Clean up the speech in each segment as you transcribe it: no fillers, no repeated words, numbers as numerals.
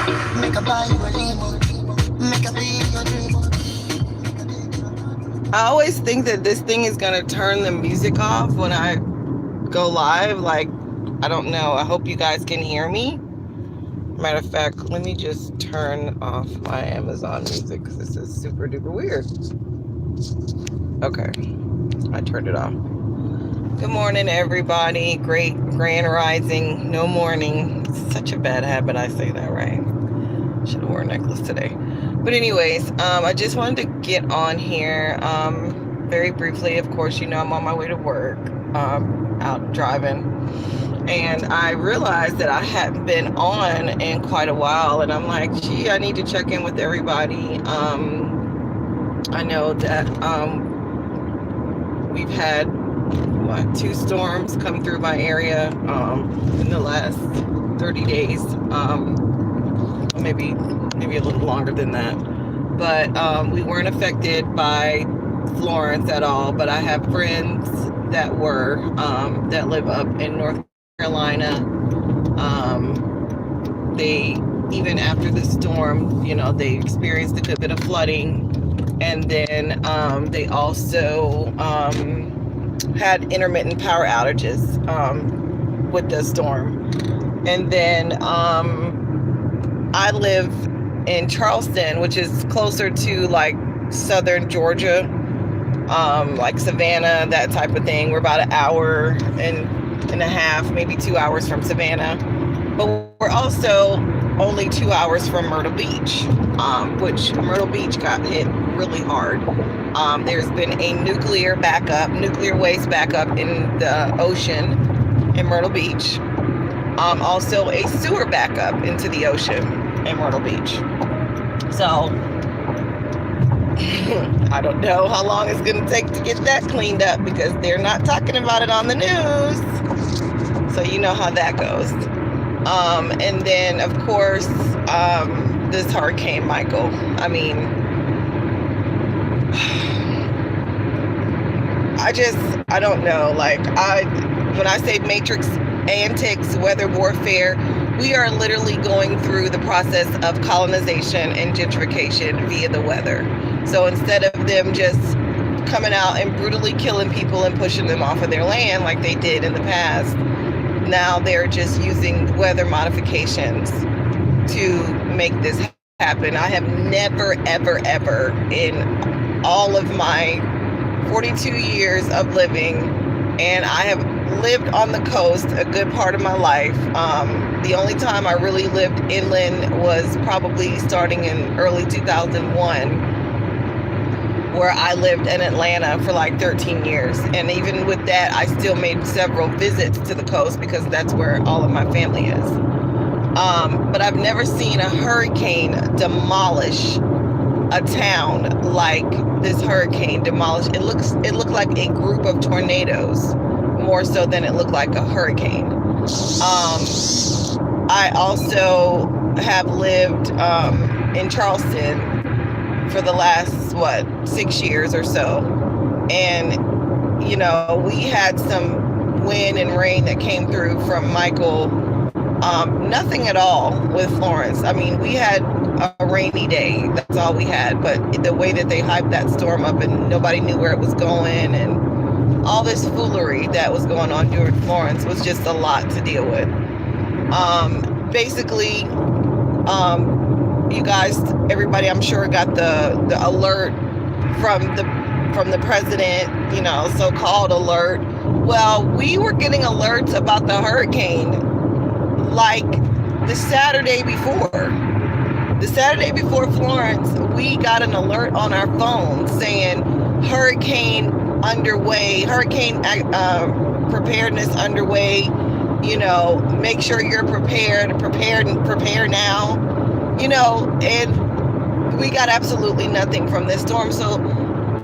Make a buy you a limo. Make a be your dream. I always think that this thing is gonna turn the music off when I go live. Like, I don't know. I hope you guys can hear me. Matter of fact, let me just turn off my Amazon music because this is super duper weird. Okay, I turned it off. Good morning, everybody. Great grand rising. No morning. It's such a bad habit. I say that, right? Should have worn a necklace today. But anyways, I just wanted to get on here very briefly. Of course, you know I'm on my way to work, out driving. And I realized that I hadn't been on in quite a while. And I'm like, gee, I need to check in with everybody. I know that we've had, 2 storms come through my area in the last 30 days. Maybe a little longer than that. But we weren't affected by Florence at all. But I have friends that were, that live up in North Carolina. They, even after the storm, they experienced a good bit of flooding. And then they also had intermittent power outages with the storm. And then I live in Charleston, which is closer to like southern Georgia, like Savannah, that type of thing. We're about an hour and a half, maybe 2 hours from Savannah. But we're also only 2 hours from Myrtle Beach, which Myrtle Beach got hit really hard. There's been a nuclear waste backup in the ocean in Myrtle Beach. Also a sewer backup into the ocean in Myrtle Beach. So I don't know how long it's going to take to get that cleaned up because they're not talking about it on the news. So you know how that goes. And then, of course, this Hurricane Michael. I mean, I don't know. Like, when I say Matrix, Antics, weather warfare, we are literally going through the process of colonization and gentrification via the weather. So instead of them just coming out and brutally killing people and pushing them off of their land like they did in the past, now they're just using weather modifications to make this happen. I have never, ever, ever in all of my 42 years of living, and I have lived on the coast a good part of my life. The only time I really lived inland was probably starting in early 2001, where I lived in Atlanta for like 13 years. And even with that, I still made several visits to the coast because that's where all of my family is. But I've never seen a hurricane demolish a town like this hurricane demolished. It looked like a group of tornadoes more so than it looked like a hurricane. I also have lived in Charleston for the last 6 years or so, and we had some wind and rain that came through from Michael. Nothing at all with Florence. I mean, we had a rainy day, that's all we had, but the way that they hyped that storm up and nobody knew where it was going and all this foolery that was going on during Florence was just a lot to deal with. Basically, you guys, everybody, I'm sure got the alert from the president, so-called alert. Well, we were getting alerts about the hurricane like the Saturday before. The Saturday before Florence, we got an alert on our phone saying hurricane underway, hurricane preparedness underway. Make sure you're prepared, prepare now. And we got absolutely nothing from this storm. So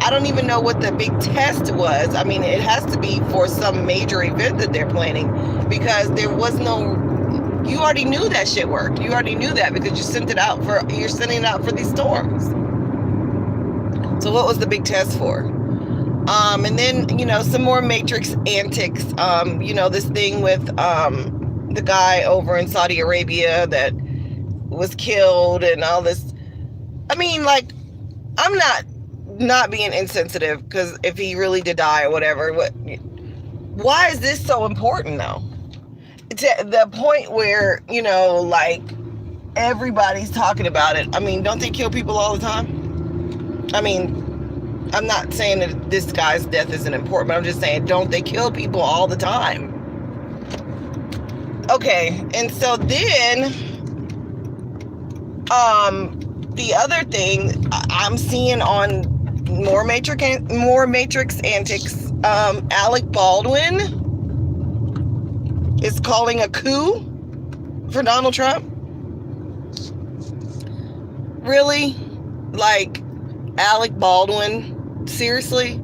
I don't even know what the big test was. I mean, it has to be for some major event that they're planning, because there was no, you already knew that shit worked. You already knew that because you're sending it out for these storms. So what was the big test for? And then, some more Matrix antics. This thing with the guy over in Saudi Arabia that was killed and all this. I mean, like, I'm not being insensitive, because if he really did die or whatever, why is this so important though? To the point where, like, everybody's talking about it. I mean, don't they kill people all the time? I mean, I'm not saying that this guy's death isn't important, but I'm just saying, don't they kill people all the time? Okay, and so then, the other thing I'm seeing on more Matrix Antics, Alec Baldwin is calling a coup for Donald Trump. Really? Like, Alec Baldwin? Seriously?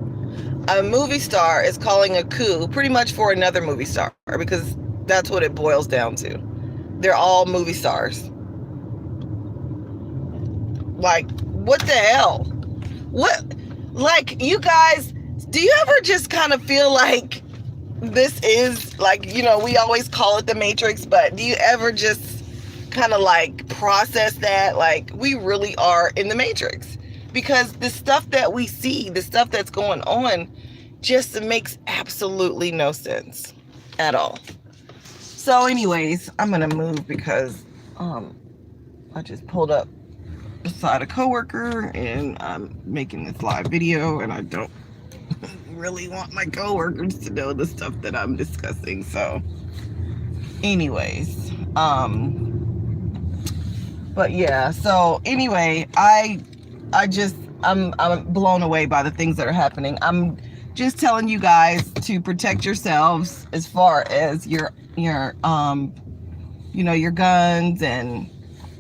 A movie star is calling a coup pretty much for another movie star, because that's what it boils down to. They're all movie stars. Like, what the hell? What? Like, you guys, do you ever just kind of feel like this is, like, we always call it the Matrix, but do you ever just kind of like process that, like, we really are in the Matrix? Because the stuff that we see, the stuff that's going on, just makes absolutely no sense at all. So anyways, I'm gonna move because I just pulled up beside a coworker and I'm making this live video, and I don't really want my coworkers to know the stuff that I'm discussing. So anyways, but yeah, so anyway, I'm blown away by the things that are happening. I'm just telling you guys to protect yourselves as far as your your guns and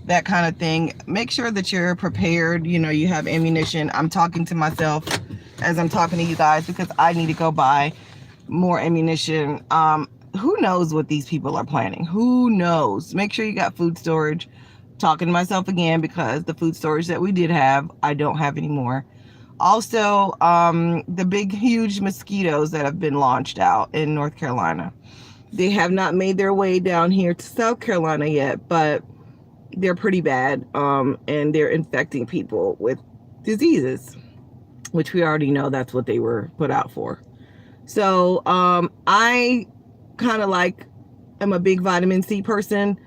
that kind of thing. Make sure that you're prepared, you have ammunition. I'm talking to myself as I'm talking to you guys because I need to go buy more ammunition. Who knows what these people are planning? Who knows? Make sure you got food storage. Talking to myself again, because the food storage that we did have, I don't have anymore. Also, the big, huge mosquitoes that have been launched out in North Carolina. They have not made their way down here to South Carolina yet, but they're pretty bad, and they're infecting people with diseases, which we already know that's what they were put out for. So I kind of like am a big vitamin C person.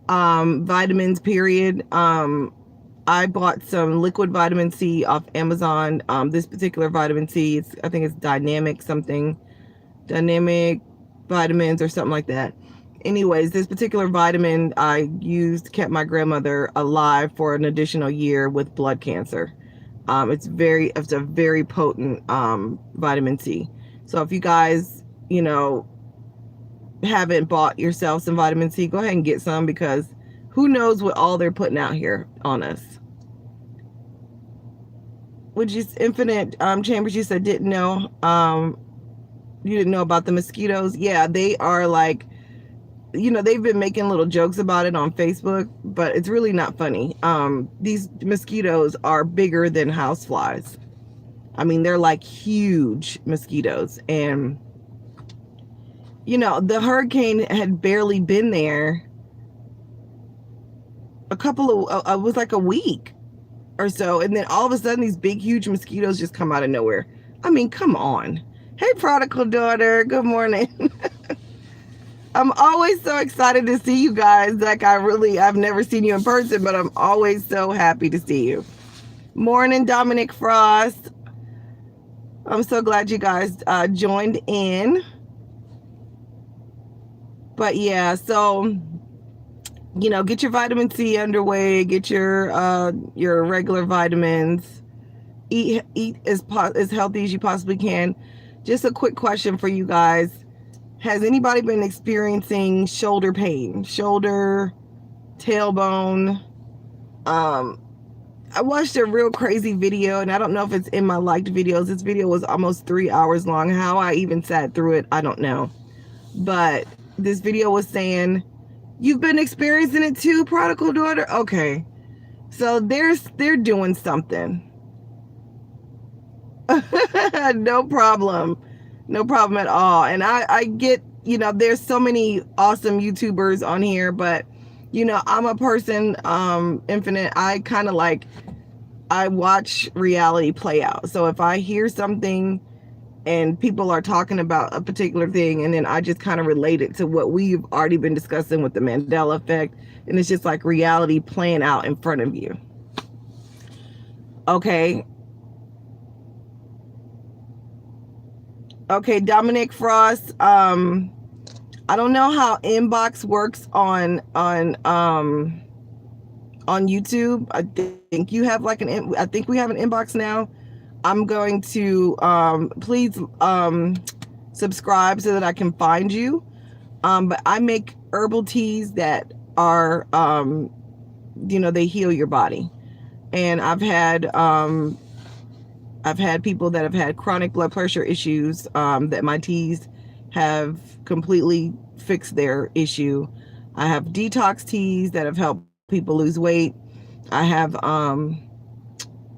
Vitamins, period. I bought some liquid vitamin C off Amazon. This particular vitamin C, I think it's dynamic vitamins or something like that. Anyways, this particular vitamin I kept my grandmother alive for an additional year with blood cancer. It's a very potent vitamin C. So if you guys, haven't bought yourself some vitamin C, go ahead and get some, because who knows what all they're putting out here on us. Which is Infinite Chambers, you said didn't know. You didn't know about the mosquitoes. Yeah, they are like, they've been making little jokes about it on Facebook, but it's really not funny. These mosquitoes are bigger than houseflies. I mean, they're like huge mosquitoes. And the hurricane had barely been there it was like a week or so. And then all of a sudden, these big, huge mosquitoes just come out of nowhere. I mean, come on. Hey, prodigal daughter. Good morning. I'm always so excited to see you guys. Like, I've never seen you in person, but I'm always so happy to see you. Morning, Dominic Frost. I'm so glad you guys joined in. But yeah, so, get your vitamin C underway, get your regular vitamins, eat as healthy as you possibly can. Just a quick question for you guys. Has anybody been experiencing shoulder pain, tailbone? I watched a real crazy video, and I don't know if it's in my liked videos. This video was almost 3 hours long. How I even sat through it, I don't know. But this video was saying, you've been experiencing it too, prodigal daughter? Okay. So they're doing something. No problem. No problem at all. And I get, there's so many awesome YouTubers on here, but I'm a person, Infinite. I kind of like, I watch reality play out. So if I hear something and people are talking about a particular thing, and then I just kind of relate it to what we've already been discussing with the Mandela effect, and it's just like reality playing out in front of you. Okay. Okay, Dominic Frost. I don't know how inbox works on YouTube. I think you have like I think we have an inbox now. I'm going to please subscribe so that I can find you. But I make herbal teas that are they heal your body. And I've had people that have had chronic blood pressure issues that my teas have completely fixed their issue. I have detox teas that have helped people lose weight. I have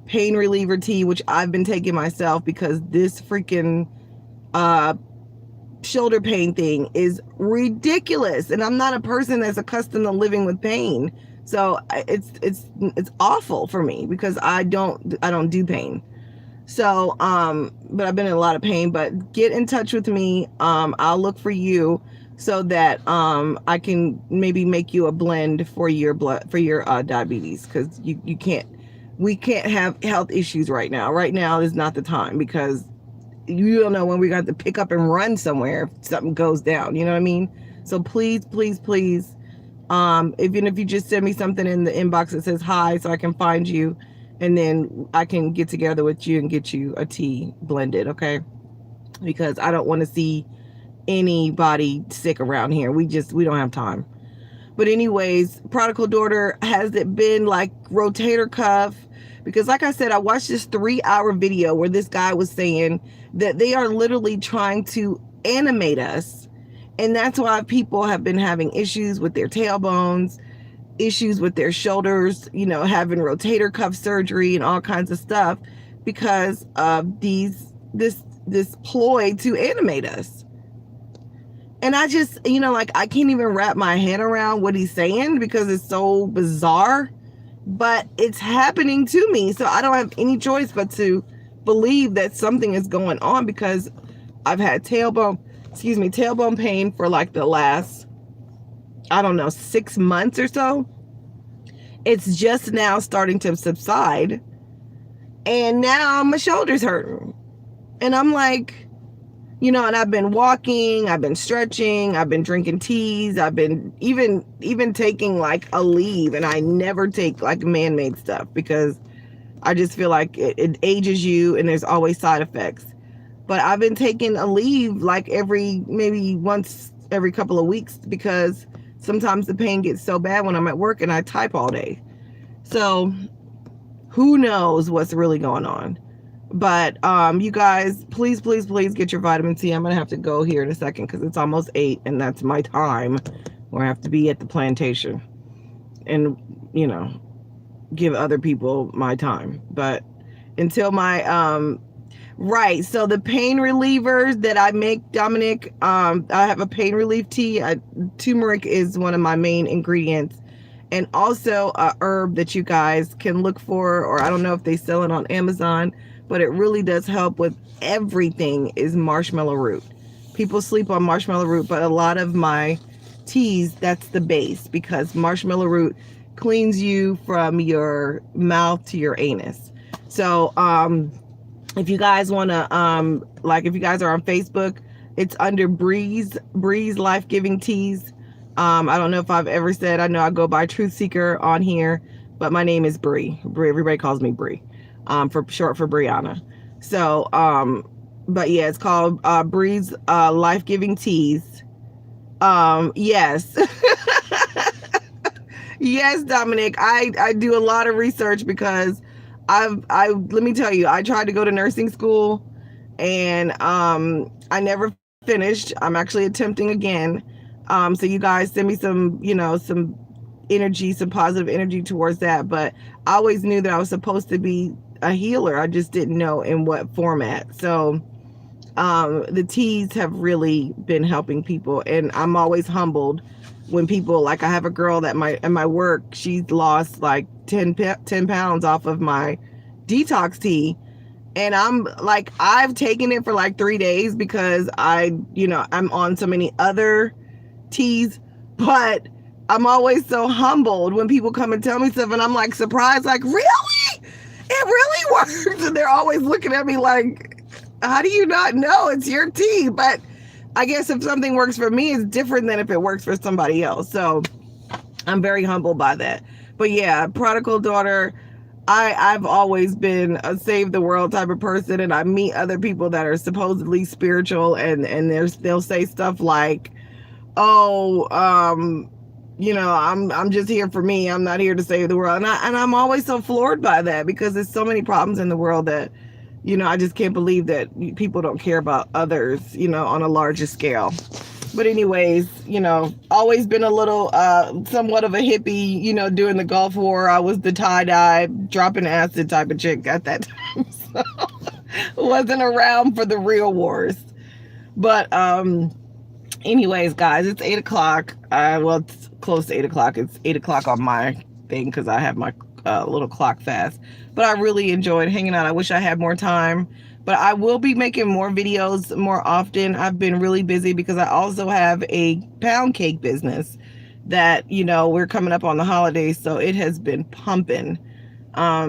pain reliever tea, which I've been taking myself because this freaking shoulder pain thing is ridiculous, and I'm not a person that's accustomed to living with pain. So it's awful for me because I don't do pain. So but I've been in a lot of pain. But get in touch with me. I'll look for you so that I can maybe make you a blend for your diabetes, because we can't have health issues right now. Right now is not the time, because you don't know when we got to pick up and run somewhere if something goes down. You know what I mean? So please, please, please, even if you just send me something in the inbox that says hi, so I can find you, and then I can get together with you and get you a tea blended, okay? Because I don't want to see anybody sick around here. We don't have time. But anyways, prodigal daughter, has it been like rotator cuff? Because like I said, I watched this 3-hour video where this guy was saying that they are literally trying to animate us. And that's why people have been having issues with their tailbones, issues with their shoulders, having rotator cuff surgery and all kinds of stuff because of this ploy to animate us. And I just, I can't even wrap my head around what he's saying because it's so bizarre, but it's happening to me. So I don't have any choice but to believe that something is going on, because I've had tailbone pain for like the last, 6 months or so. It's just now starting to subside. And now my shoulder's hurting. And I'm like, and I've been walking, I've been stretching, I've been drinking teas, I've been even taking like a leave, and I never take like man-made stuff because I just feel like it ages you and there's always side effects. But I've been taking a leave like maybe once every couple of weeks, because sometimes the pain gets so bad when I'm at work and I type all day. So who knows what's really going on. But you guys, please, please, please get your vitamin C. I'm going to have to go here in a second because it's almost 8, and that's my time where I have to be at the plantation and, give other people my time. But until my, right. So the pain relievers that I make, Dominic, I have a pain relief tea. Turmeric is one of my main ingredients. And also a herb that you guys can look for, or I don't know if they sell it on Amazon, but it really does help with everything, is marshmallow root. People sleep on marshmallow root, but a lot of my teas, that's the base, because marshmallow root cleans you from your mouth to your anus. So if you guys want to, if you guys are on Facebook, it's under Breeze Life-Giving Teas. I don't know if I've ever said, I know I go by Truth Seeker on here, but my name is Bree. Everybody calls me Bree. For short for Brianna. So, but yeah, it's called Breeze Life-Giving Teas. Yes. Yes, Dominic, I do a lot of research because let me tell you, I tried to go to nursing school and I never finished. I'm actually attempting again. So you guys send me some, some energy, some positive energy towards that. But I always knew that I was supposed to be a healer. I just didn't know in what format. So the teas have really been helping people, and I'm always humbled when people, like I have a girl that in my work, she's lost like 10 pounds off of my detox tea. And I'm like, I've taken it for like 3 days because I'm on so many other teas, but I'm always so humbled when people come and tell me stuff, and I'm like surprised, like, really? It really works? And they're always looking at me like, how do you not know? It's your tea. But I guess if something works for me, it's different than if it works for somebody else. So I'm very humbled by that. But yeah, prodigal daughter, I've always been a save the world type of person, and I meet other people that are supposedly spiritual, and they'll say stuff like, oh, I'm just here for me. I'm not here to save the world. And I'm always so floored by that, because there's so many problems in the world that, I just can't believe that people don't care about others, on a larger scale. But anyways, always been a little, somewhat of a hippie, during the Gulf War. I was the tie-dye, dropping acid type of chick at that time. So wasn't around for the real wars. But anyways, guys, it's 8 o'clock. Well, it's close to 8 o'clock. It's 8 o'clock on my thing because I have my little clock fast. But I really enjoyed hanging out. I wish I had more time. But I will be making more videos more often. I've been really busy because I also have a pound cake business that, we're coming up on the holidays. So it has been pumping.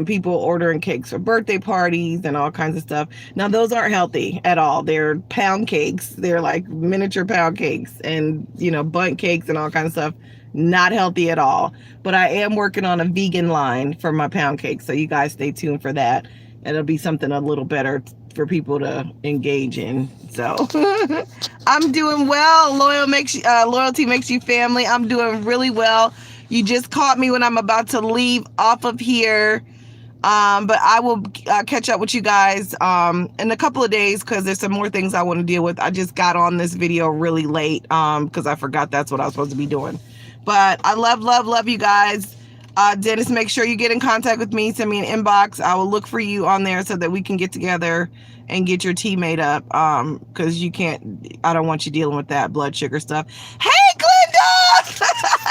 People ordering cakes for birthday parties and all kinds of stuff. Now, those aren't healthy at all. They're pound cakes. They're like miniature pound cakes and, bundt cakes and all kinds of stuff. Not healthy at all. But I am working on a vegan line for my pound cakes. So you guys stay tuned for that. It'll be something a little better for people to engage in. So I'm doing well. Loyalty makes you family. I'm doing really well. You just caught me when I'm about to leave off of here. But I will catch up with you guys in a couple of days, because there's some more things I want to deal with. I just got on this video really late because I forgot that's what I was supposed to be doing. But I love you guys. Dennis, make sure you get in contact with me. Send me an inbox. I will look for you on there so that we can get together and get your tea made up. Because I don't want you dealing with that blood sugar stuff. Hey, Glenda!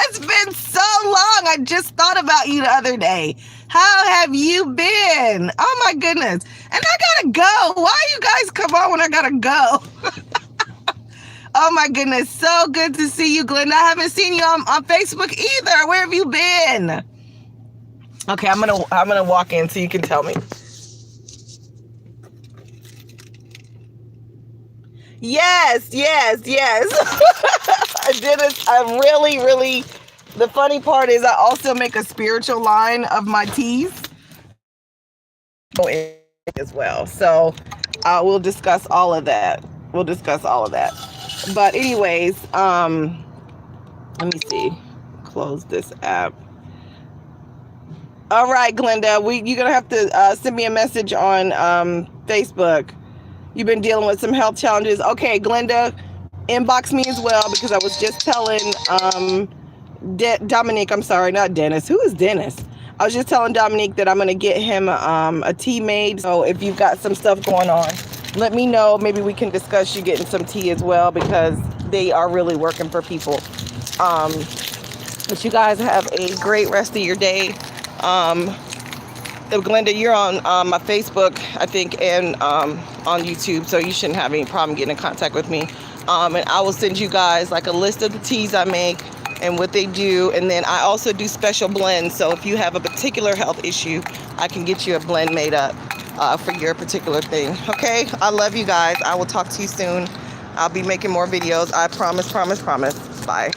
It's been so long. I just thought about you the other day. How have you been? Oh my goodness. And I gotta go. Why you guys come on when I gotta go? Oh my goodness. So good to see you, Glenda. I haven't seen you on Facebook either. Where have you been? Okay, I'm gonna walk in so you can tell me. Yes. I did it. I really. The funny part is I also make a spiritual line of my teas as well. So we'll discuss all of that. But anyways, let me see. Close this app. All right, Glenda, you're going to have to send me a message on Facebook. You've been dealing with some health challenges. Okay, Glenda, inbox me as well, because I was just telling Dominique, I'm sorry, not Dennis. Who is Dennis? I was just telling Dominique that I'm going to get him a tea made. So if you've got some stuff going on, let me know. Maybe we can discuss you getting some tea as well, because they are really working for people. But you guys have a great rest of your day. Glenda, you're on my Facebook, I think, and on YouTube, so you shouldn't have any problem getting in contact with me. And I will send you guys like a list of the teas I make and what they do. And then I also do special blends. So if you have a particular health issue, I can get you a blend made up for your particular thing. Okay, I love you guys. I will talk to you soon. I'll be making more videos. I promise. Bye.